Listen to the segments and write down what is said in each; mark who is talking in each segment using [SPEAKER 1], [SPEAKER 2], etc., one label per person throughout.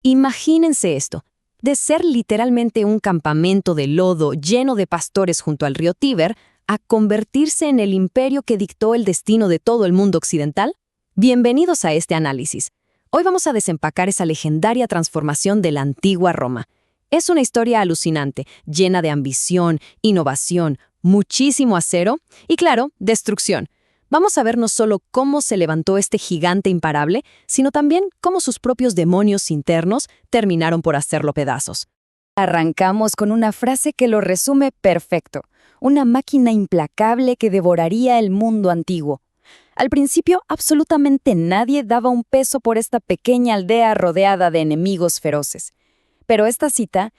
[SPEAKER 1] Imagínense esto, de ser literalmente un campamento de lodo lleno de pastores junto al río Tíber, a convertirse en el imperio que dictó el destino de todo el mundo occidental. Bienvenidos a este análisis. Hoy vamos a desempacar esa legendaria transformación de la antigua Roma. Es una historia alucinante, llena de ambición, innovación, muchísimo acero y, claro, destrucción. Vamos a ver no solo cómo se levantó este gigante imparable, sino también cómo sus propios demonios internos terminaron por hacerlo pedazos.
[SPEAKER 2] Arrancamos con una frase que lo resume perfecto. Una máquina implacable que devoraría el mundo antiguo. Al principio, absolutamente nadie daba un peso por esta pequeña aldea rodeada de enemigos feroces. Pero esta cita,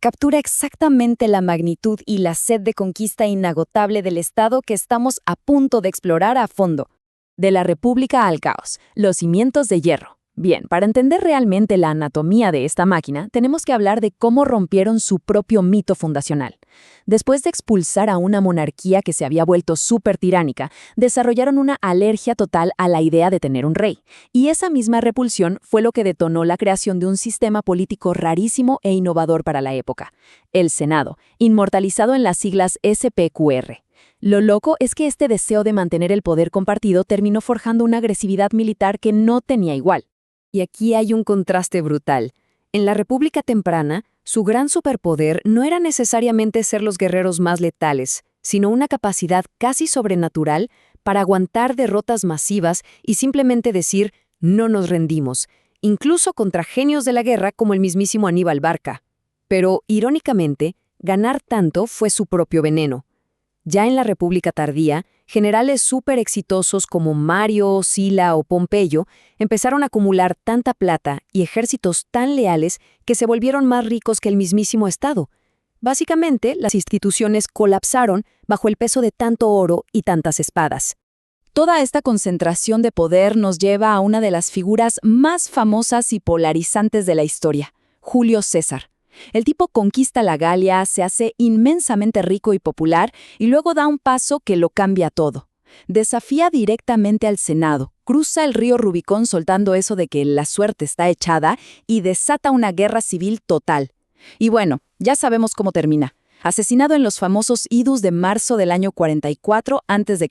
[SPEAKER 2] captura exactamente la magnitud y la sed de conquista inagotable del Estado que estamos a punto de explorar a fondo. De la República al caos, los cimientos de hierro. Bien, para entender realmente la anatomía de esta máquina, tenemos que hablar de cómo rompieron su propio mito fundacional. Después de expulsar a una monarquía que se había vuelto súper tiránica, desarrollaron una alergia total a la idea de tener un rey. Y esa misma repulsión fue lo que detonó la creación de un sistema político rarísimo e innovador para la época: el Senado, inmortalizado en las siglas SPQR. Lo loco es que este deseo de mantener el poder compartido terminó forjando una agresividad militar que no tenía igual. Y aquí hay un contraste brutal. En la República temprana, su gran superpoder no era necesariamente ser los guerreros más letales, sino una capacidad casi sobrenatural para aguantar derrotas masivas y simplemente decir, no nos rendimos, incluso contra genios de la guerra como el mismísimo Aníbal Barca. Pero, irónicamente, ganar tanto fue su propio veneno. Ya en la República tardía, generales súper exitosos como Mario, Sila o Pompeyo empezaron a acumular tanta plata y ejércitos tan leales que se volvieron más ricos que el mismísimo Estado. Básicamente, las instituciones colapsaron bajo el peso de tanto oro y tantas espadas. Toda esta concentración de poder nos lleva a una de las figuras más famosas y polarizantes de la historia, Julio César. El tipo conquista la Galia, se hace inmensamente rico y popular y luego da un paso que lo cambia todo. Desafía directamente al Senado, cruza el río Rubicón soltando eso de que la suerte está echada y desata una guerra civil total. Y bueno, ya sabemos cómo termina. Asesinado en los famosos idus de marzo del año 44 a.C.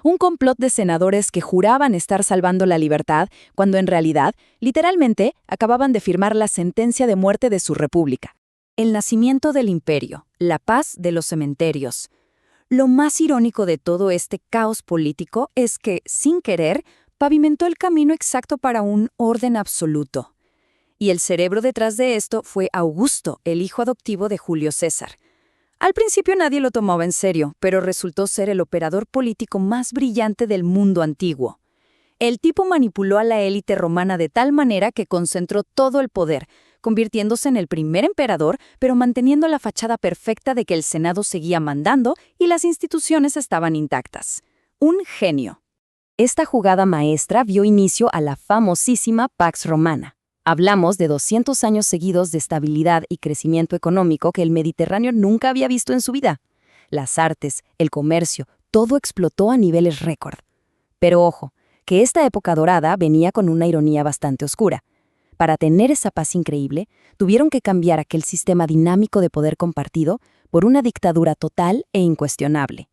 [SPEAKER 2] Un complot de senadores que juraban estar salvando la libertad, cuando en realidad, literalmente, acababan de firmar la sentencia de muerte de su república. El nacimiento del imperio, la paz de los cementerios. Lo más irónico de todo este caos político es que, sin querer, pavimentó el camino exacto para un orden absoluto. Y el cerebro detrás de esto fue Augusto, el hijo adoptivo de Julio César. Al principio nadie lo tomaba en serio, pero resultó ser el operador político más brillante del mundo antiguo. El tipo manipuló a la élite romana de tal manera que concentró todo el poder, convirtiéndose en el primer emperador, pero manteniendo la fachada perfecta de que el Senado seguía mandando y las instituciones estaban intactas. Un genio. Esta jugada maestra vio inicio a la famosísima Pax Romana. Hablamos de 200 años seguidos de estabilidad y crecimiento económico que el Mediterráneo nunca había visto en su vida. Las artes, el comercio, todo explotó a niveles récord. Pero ojo, que esta época dorada venía con una ironía bastante oscura. Para tener esa paz increíble, tuvieron que cambiar aquel sistema dinámico de poder compartido por una dictadura total e incuestionable.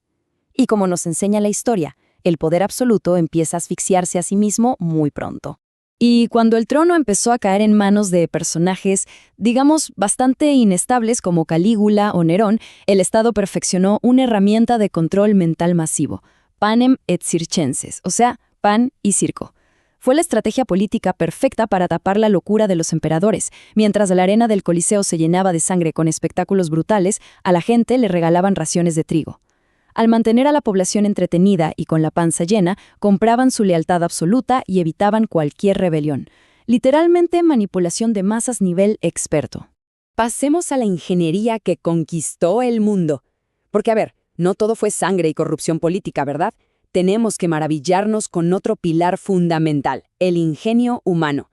[SPEAKER 2] Y como nos enseña la historia, el poder absoluto empieza a asfixiarse a sí mismo muy pronto. Y cuando el trono empezó a caer en manos de personajes, digamos, bastante inestables como Calígula o Nerón, el Estado perfeccionó una herramienta de control mental masivo, panem et circenses, o sea, pan y circo. Fue la estrategia política perfecta para tapar la locura de los emperadores. Mientras la arena del Coliseo se llenaba de sangre con espectáculos brutales, a la gente le regalaban raciones de trigo. Al mantener a la población entretenida y con la panza llena, compraban su lealtad absoluta y evitaban cualquier rebelión. Literalmente manipulación de masas nivel experto. Pasemos a la ingeniería que conquistó el mundo. Porque, a ver, no todo fue sangre y corrupción política, ¿verdad? Tenemos que maravillarnos con otro pilar fundamental, el ingenio humano.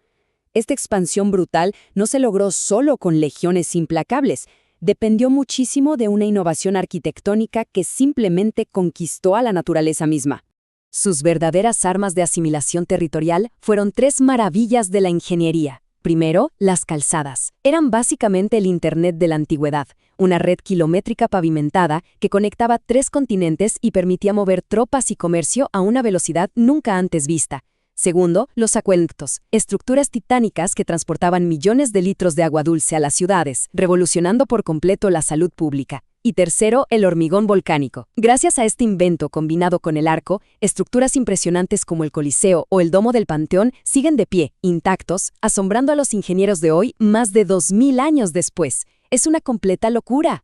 [SPEAKER 2] Esta expansión brutal no se logró solo con legiones implacables. Dependió muchísimo de una innovación arquitectónica que simplemente conquistó a la naturaleza misma. Sus verdaderas armas de asimilación territorial fueron tres maravillas de la ingeniería:
[SPEAKER 1] Primero, las calzadas. Eran básicamente el Internet de la antigüedad, una red kilométrica pavimentada que conectaba 3 continentes y permitía mover tropas y comercio a una velocidad nunca antes vista. Segundo, los acueductos, estructuras titánicas que transportaban millones de litros de agua dulce a las ciudades, revolucionando por completo la salud pública. Y tercero, el hormigón volcánico. Gracias a este invento combinado con el arco, estructuras impresionantes como el Coliseo o el Domo del Panteón siguen de pie, intactos, asombrando a los ingenieros de hoy más de 2000 años después. Es una completa locura.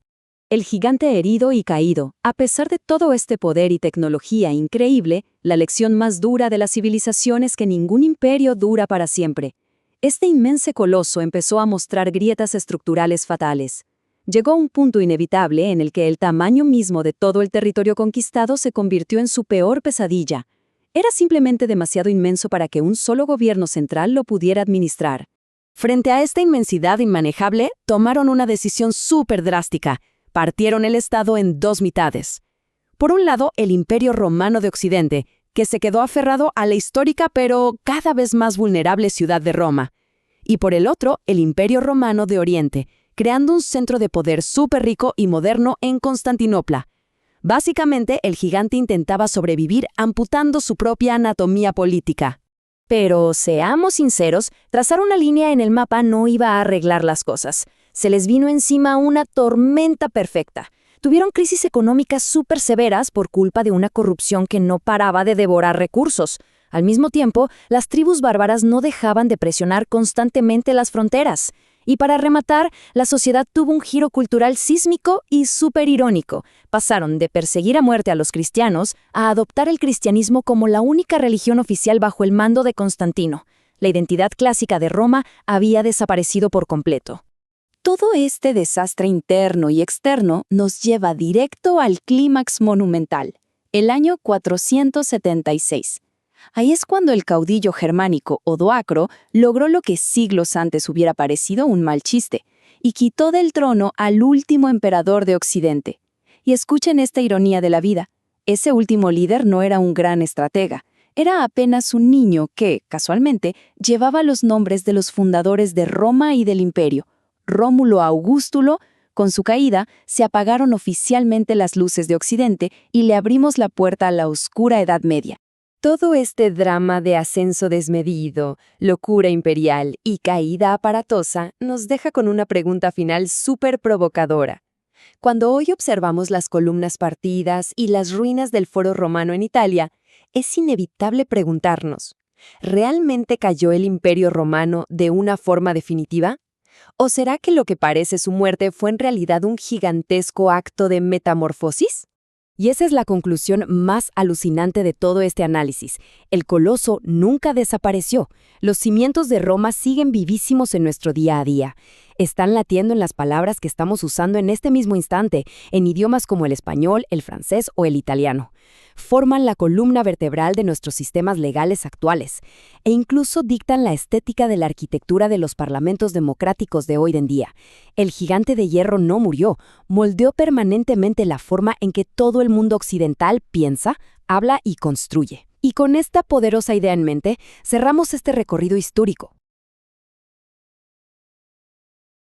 [SPEAKER 1] El gigante herido y caído. A pesar de todo este poder y tecnología increíble, la lección más dura de la civilización es que ningún imperio dura para siempre. Este inmenso coloso empezó a mostrar grietas estructurales fatales. Llegó a un punto inevitable en el que el tamaño mismo de todo el territorio conquistado se convirtió en su peor pesadilla. Era simplemente demasiado inmenso para que un solo gobierno central lo pudiera administrar. Frente a esta inmensidad inmanejable, tomaron una decisión súper drástica. Partieron el Estado en 2 mitades. Por un lado, el Imperio Romano de Occidente, que se quedó aferrado a la histórica pero cada vez más vulnerable ciudad de Roma. Y por el otro, el Imperio Romano de Oriente, creando un centro de poder súper rico y moderno en Constantinopla. Básicamente, el gigante intentaba sobrevivir amputando su propia anatomía política. Pero, seamos sinceros, trazar una línea en el mapa no iba a arreglar las cosas. Se les vino encima una tormenta perfecta. Tuvieron crisis económicas súper severas por culpa de una corrupción que no paraba de devorar recursos. Al mismo tiempo, las tribus bárbaras no dejaban de presionar constantemente las fronteras. Y para rematar, la sociedad tuvo un giro cultural sísmico y súper irónico. Pasaron de perseguir a muerte a los cristianos a adoptar el cristianismo como la única religión oficial bajo el mando de Constantino. La identidad clásica de Roma había desaparecido por completo. Todo este desastre interno y externo nos lleva directo al clímax monumental, el año 476. Ahí es cuando el caudillo germánico Odoacro logró lo que siglos antes hubiera parecido un mal chiste, y quitó del trono al último emperador de Occidente. Y escuchen esta ironía de la vida, ese último líder no era un gran estratega, era apenas un niño que, casualmente, llevaba los nombres de los fundadores de Roma y del Imperio, Rómulo Augustulo. Con su caída, se apagaron oficialmente las luces de Occidente y le abrimos la puerta a la oscura Edad Media. Todo este drama de ascenso desmedido, locura imperial y caída aparatosa nos deja con una pregunta final súper provocadora. Cuando hoy observamos las columnas partidas y las ruinas del Foro Romano en Italia, es inevitable preguntarnos, ¿realmente cayó el Imperio Romano de una forma definitiva? ¿O será que lo que parece su muerte fue en realidad un gigantesco acto de metamorfosis? Y esa es la conclusión más alucinante de todo este análisis. El coloso nunca desapareció. Los cimientos de Roma siguen vivísimos en nuestro día a día. Están latiendo en las palabras que estamos usando en este mismo instante, en idiomas como el español, el francés o el italiano. Forman la columna vertebral de nuestros sistemas legales actuales e incluso dictan la estética de la arquitectura de los parlamentos democráticos de hoy en día. El gigante de hierro no murió, moldeó permanentemente la forma en que todo el mundo occidental piensa, habla y construye. Y con esta poderosa idea en mente, cerramos este recorrido histórico.